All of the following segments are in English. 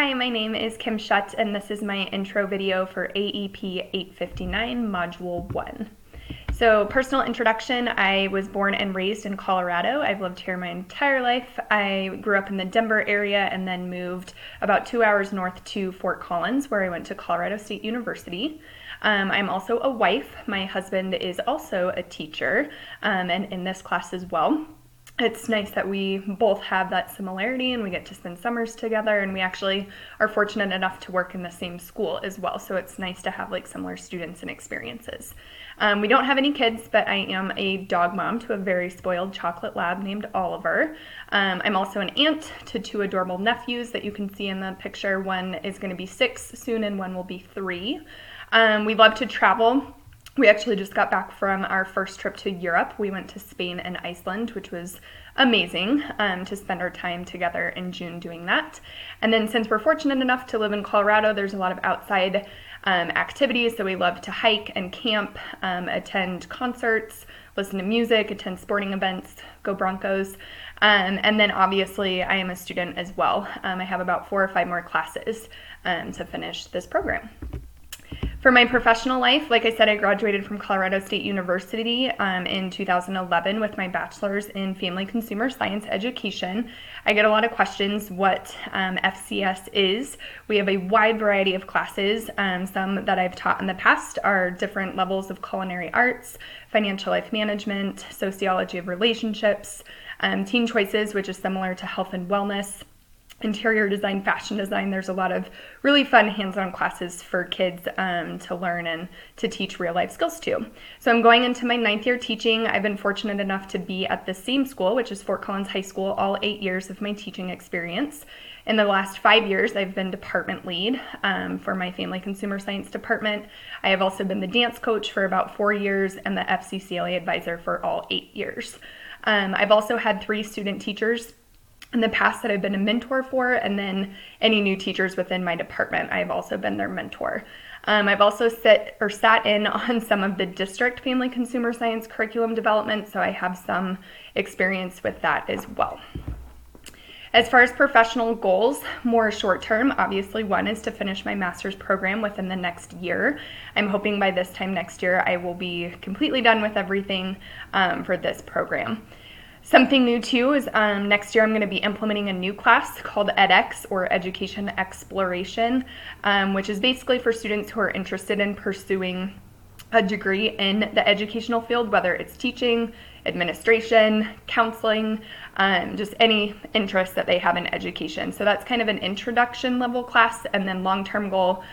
Hi, my name is Kim Schutt, and this is my intro video for AEP 859, Module 1. So, personal introduction, I was born and raised in Colorado. I've lived here my entire life. I grew up in the Denver area and then moved about 2 hours north to Fort Collins, where I went to Colorado State University. I'm also a wife. My husband is also a teacher, and in this class as well. It's nice that we both have that similarity and we get to spend summers together, and we actually are fortunate enough to work in the same school as well, so it's nice to have like similar students and experiences. We don't have any kids, but I am a dog mom to a very spoiled chocolate lab named Oliver. I'm also an aunt to two adorable nephews that you can see in the picture. One is going to be 6 soon and one will be 3. We love to travel. We actually just got back from our first trip to Europe. We went to Spain and Iceland, which was amazing to spend our time together in June doing that. And then since we're fortunate enough to live in Colorado, there's a lot of outside activities. So we love to hike and camp, attend concerts, listen to music, attend sporting events, go Broncos. And then obviously I am a student as well. I have about 4 or 5 more classes to finish this program. For my professional life, like I said, I graduated from Colorado State University in 2011 with my bachelor's in family consumer science education. I get a lot of questions what FCS is. We have a wide variety of classes. Some that I've taught in the past are different levels of culinary arts, financial life management, sociology of relationships, teen choices, which is similar to health and wellness, interior design, fashion design. There's a lot of really fun hands-on classes for kids to learn and to teach real life skills to. So I'm going into my 9th year teaching. I've been fortunate enough to be at the same school, which is Fort Collins High School, all 8 years of my teaching experience. In the last 5 years, I've been department lead for my family consumer science department. I have also been the dance coach for about 4 years and the FCCLA advisor for all 8 years. I've also had 3 student teachers in the past that I've been a mentor for, and then any new teachers within my department, I've also been their mentor. I've also sat in on some of the district family consumer science curriculum development, so I have some experience with that as well. As far as professional goals, more short term, obviously one is to finish my master's program within the next year. I'm hoping by this time next year I will be completely done with everything for this program. Something new too is next year I'm going to be implementing a new class called edX, or Education Exploration, which is basically for students who are interested in pursuing a degree in the educational field, whether it's teaching, administration, counseling, just any interest that they have in education. So that's kind of an introduction level class, and then long-term goal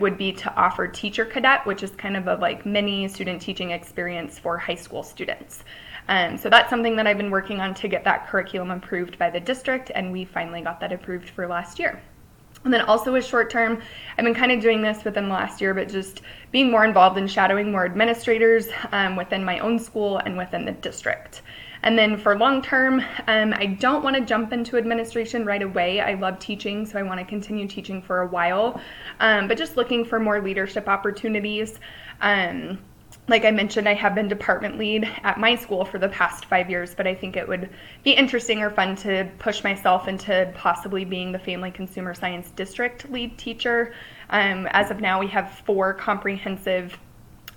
would be to offer Teacher Cadet, which is kind of a like mini student teaching experience for high school students. So that's something that I've been working on to get that curriculum approved by the district, and we finally got that approved for last year. And then also with short term, I've been kind of doing this within the last year, but just being more involved in shadowing more administrators within my own school and within the district. And then for long term, I don't want to jump into administration right away. I love teaching, so I want to continue teaching for a while, but just looking for more leadership opportunities. Like I mentioned, I have been department lead at my school for the past 5 years, but I think it would be interesting or fun to push myself into possibly being the family consumer science district lead teacher. As of now, we have 4 comprehensive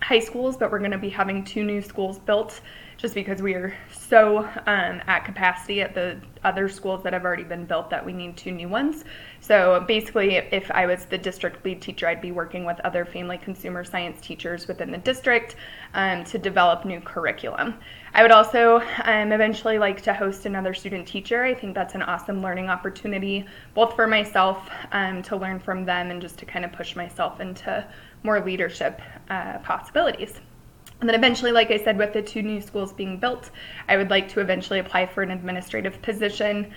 high schools, but we're going to be having 2 new schools built just because we are so at capacity at the other schools that have already been built that we need 2 new ones. So basically, if I was the district lead teacher, I'd be working with other family consumer science teachers within the district to develop new curriculum. I would also eventually like to host another student teacher. I think that's an awesome learning opportunity, both for myself to learn from them and just to kind of push myself into more leadership possibilities. And then eventually, like I said, with the 2 new schools being built, I would like to eventually apply for an administrative position,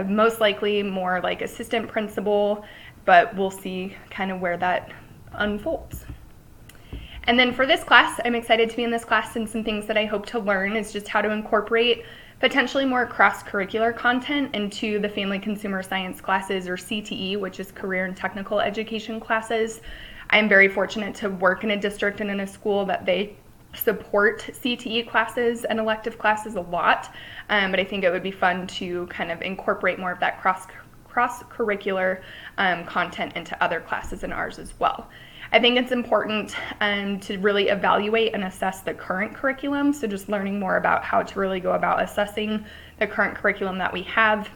most likely more like assistant principal, but we'll see kind of where that unfolds. And then for this class, I'm excited to be in this class, and some things that I hope to learn is just how to incorporate potentially more cross-curricular content into the family consumer science classes, or CTE, which is career and technical education classes. I'm very fortunate to work in a district and in a school that they support CTE classes and elective classes a lot, but I think it would be fun to kind of incorporate more of that cross-curricular content into other classes in ours as well. I think it's important to really evaluate and assess the current curriculum, so just learning more about how to really go about assessing the current curriculum that we have,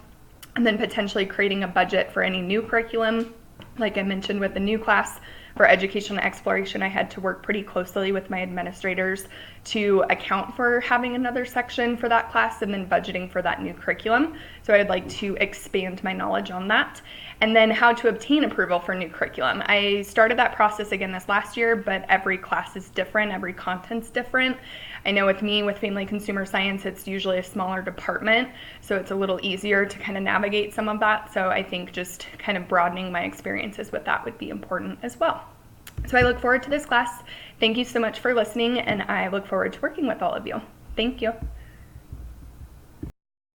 and then potentially creating a budget for any new curriculum. Like I mentioned with the new class for educational exploration, I had to work pretty closely with my administrators to account for having another section for that class and then budgeting for that new curriculum. So I'd like to expand my knowledge on that. And then how to obtain approval for new curriculum. I started that process again this last year, but every class is different, every content's different. I know with me, with family consumer science, it's usually a smaller department, so it's a little easier to kind of navigate some of that. So I think just kind of broadening my experiences with that would be important as well. So I look forward to this class. Thank you so much for listening, and I look forward to working with all of you. Thank you.